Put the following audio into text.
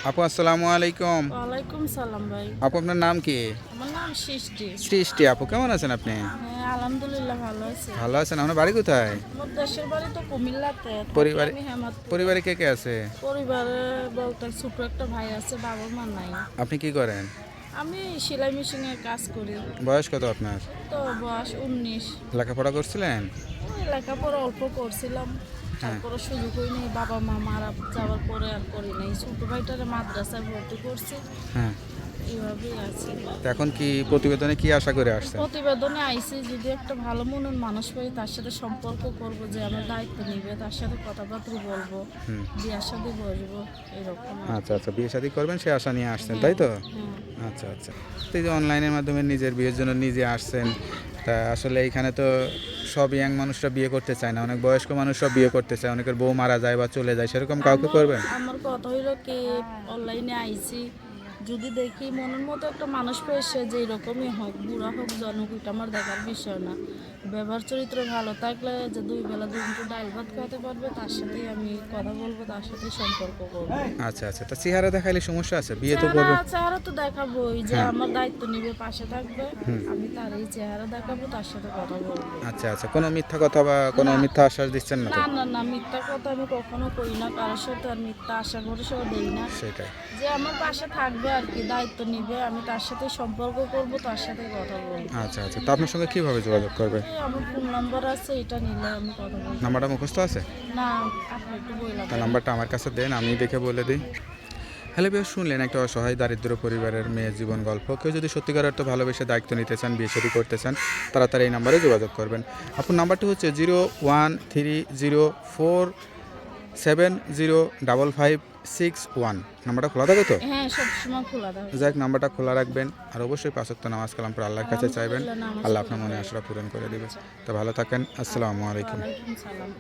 আপু আসসালামু আলাইকুম। ওয়ালাইকুম সালাম ভাই। আপু আপনার নাম কি? আমার নাম সৃষ্টি। সৃষ্টি। আপু কেমন আছেন আপনি? হ্যাঁ, আলহামদুলিল্লাহ ভালো আছি। ভালো আছেন? আপনার বাড়ি কোথায়? আমার দেশের বাড়ি তো কুমিল্লাতে, থাকি পরিবারে আমি হেমাদপুরে। পরিবারে কে কে আছে? পরিবারে বলতে ছোট একটা ভাই আছে, বাবা মা নাই। আপনি কি করেন? আমি সেলাই মেশিনের কাজ করি। বয়স কত আপনার? তো বয়স 19। লেখাপড়া করছিলেন? ওই লেখাপড়া অল্প করছিলাম, হ্যাঁ। তারপরে সুযোগ হয় নাই। বাবা মা মারা যাওয়ার পরে আর করি নাই। ছোট ভাইটারে মাদ্রাসায় ভর্তি করছি, হ্যাঁ। এইভাবেই আছে। তো এখন কি প্রতিবেদনে কি আশা করে আসছেন? প্রতিবেদনে আইসি যদি একটা ভালো মনের মানুষ পাই তার সাথে সম্পর্ক করব, যে আমার দায়িত্ব নিবে, তার সাথে কথাবার্তা বলবো, হুম। বিয়ার সাথে বসবো, এরকম আর কি। আচ্ছা আচ্ছা, বিয়ে শাদী করবেন সে আশা নিয়ে আসছেন, তাই তো? হ্যাঁ। আচ্ছা আচ্ছা। তো এই যে অনলাইনের মাধ্যমে নিজের বিয়ের জন্য নিজে আসছেন, তা আসলে এইখানে তো সব ইয়াং মানুষরা বিয়ে করতে চায় না, অনেক বয়স্ক মানুষরা বিয়ে করতে চায়, অনেকের বউ মারা যায় বা চলে যায়, সেরকম কাউকে করবেন? আমার কথা হইলো কি, অনলাইনে আইসি যদি দেখি মনের মতো একটা মানুষ পেয়ে, সে যেই রকমই হোক, বুড়া হোক জনক, এটা আমার দেখার বিষয় না। ব্যবহার চরিত্র ভালো থাকলে, যে দুই বেলা দুই মুঠো ডাল ভাত খাওয়াতে পারবে, তার সাথেই আমি কথা বলবো, তার সাথেই সম্পর্ক করবো। আচ্ছা আচ্ছা, তা চেহারা দেখাইলে সমস্যা আছে? বিয়ে তো করবেন। চেহারা তো দেখাবোই, যে হ্যাঁ। আমার দায়িত্ব নিবে, পাশে থাকবে, আমি তার এই চেহারা দেখাবো, তার সাথে কথা বলবো। আচ্ছা আচ্ছা, কোনো মিথ্যা কথা বা কোনো না। মিথ্যা আশ্বাস দিচ্ছেন না তো? না না না, মিথ্যা কথা আমি কখনো করি না কারোর সাথে, আর মিথ্যা আশা ভরসাও দেই না। সেটাই। যে আমার পাশে থাকবে আর কি, দায়িত্ব নিবে, আমি তার সাথে সম্পর্ক করব, তার সাথে কথা বলবো। আচ্ছা আচ্ছা, তো আপনার সঙ্গে কিভাবে যোগাযোগ করবে? আমার ফোন নাম্বার আছে, এটা নিলে আমি কথা বলবো। নাম্বারটা মুখস্থ আছে? না, আপনি একটু বললাম। তার নাম্বারটা আমার কাছে দেন, আমি দেখে বলে দিই। হ্যালো বিয়ার, শুনলেন একটা অসহায় দারিদ্র পরিবারের মেয়ের জীবন গল্প। কেউ যদি সত্যিকার অর্থে ভালোবেসে দায়িত্ব নিতে চান, বিয়ে শাদী করতে চান, তারা তার এই নাম্বারে যোগাযোগ করবেন। আপনার নাম্বারটি হচ্ছে 01304705556 নাম্বারটা খোলা থাকে তো? হ্যাঁ, সবসময় খোলা থাকে। যাক, নাম্বারটা খোলা রাখবেন, আর অবশ্যই 5 ওয়াক্ত নামাজ কালাম পড়ে আল্লাহর কাছে চাইবেন, আলহামদুলিল্লাহ, নামাজ আল্লাহ আপনার পড়ি। মনে আশা পূরণ করে দেবে। তো ভালো থাকেন, আসসালামু আলাইকুম। ওয়ালাইকুম সালাম।